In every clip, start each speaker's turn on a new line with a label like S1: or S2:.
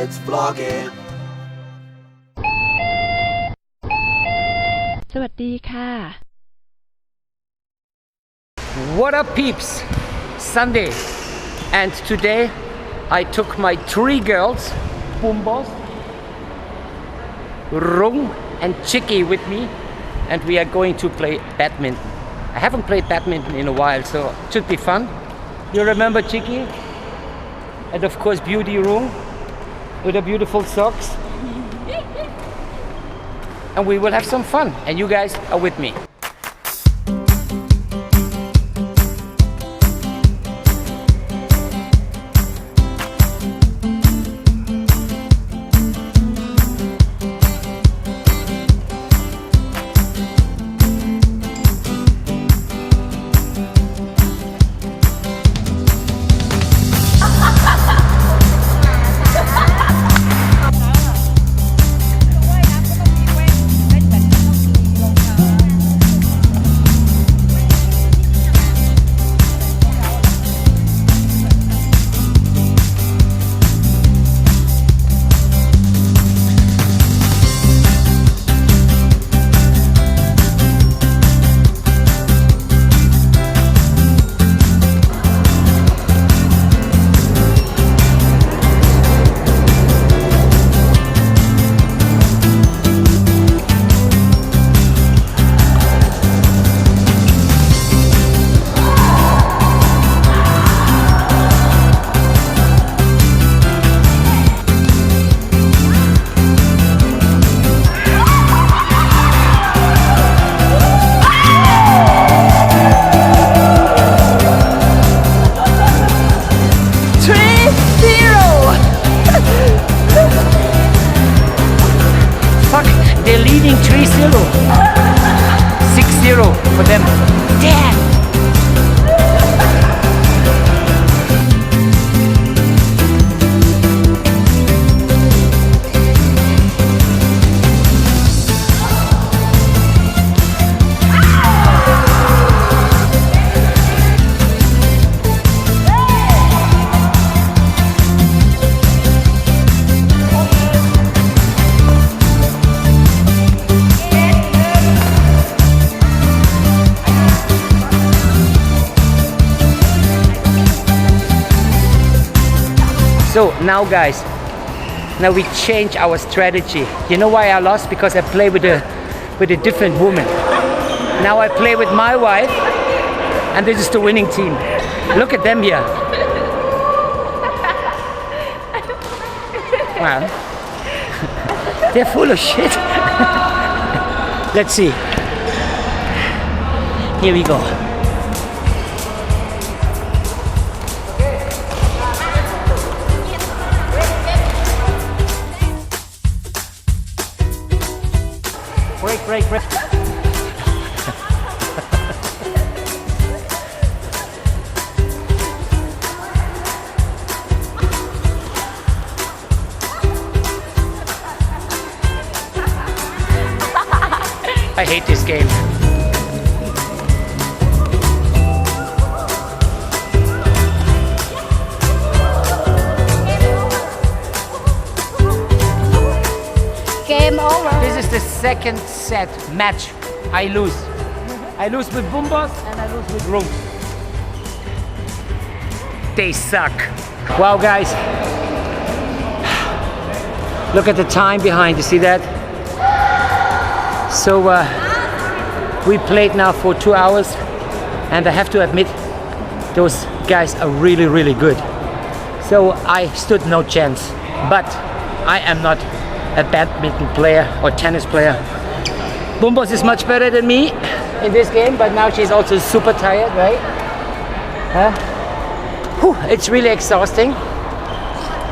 S1: It's vlogging
S2: สวัสดีค่ะ
S3: What up peeps? Sunday and today I took my 3 girls Bumbos, Rung and Chicky with me and we are going to play badminton. I haven't played badminton in a while so it should be fun. You remember Chicky? And of course Beauty Rung with her beautiful socks. And we will have some fun and you guys are with me. They're leading 3-0. 6-0 for them. Damn! So now guys, now we change our strategy. You know why I lost? Because I play with a different woman. Now I play with my wife and this is the winning team. Look at them here. Wow. They're full of shit. Let's see. Here we go. Break. I hate this game.
S2: Game over.
S3: This is the second set match. I lose. I lose with Bumbos and I lose with Rung. They suck. Wow guys. Look at the time behind, you see that? So we played now for 2 hours and I have to admit those guys are really good. So I stood no chance, but I am not a badminton player or tennis player. Bumbos is much better than me in this game, but now she's also super tired, right? It's really exhausting,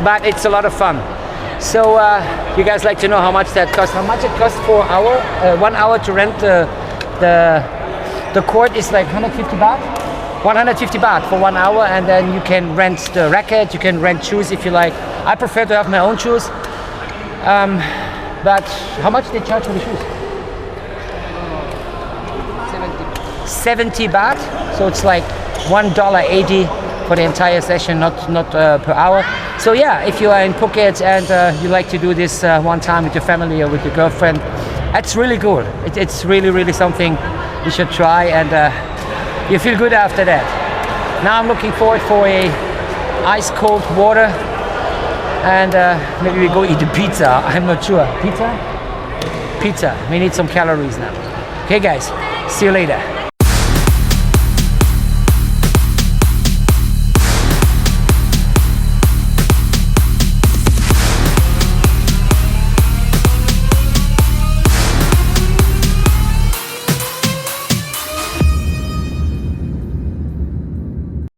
S3: but it's a lot of fun. So you guys like to know how much that costs? How much it costs for 1 hour to rent the court is like 150 baht. 150 baht for 1 hour, and then you can rent the racket, you can rent shoes if you like. I prefer to have my own shoes. But how much they charge for the shoes? 70 baht, so it's like $1.80 for the entire session, not per hour. So yeah, if you are in Phuket and you like to do this one time with your family or with your girlfriend, that's really cool. It's really something you should try, and you feel good after that. Now I'm looking forward for a ice cold water, and maybe we go eat a pizza. I'm not sure. Pizza? We need some calories now. Okay guys, see you later.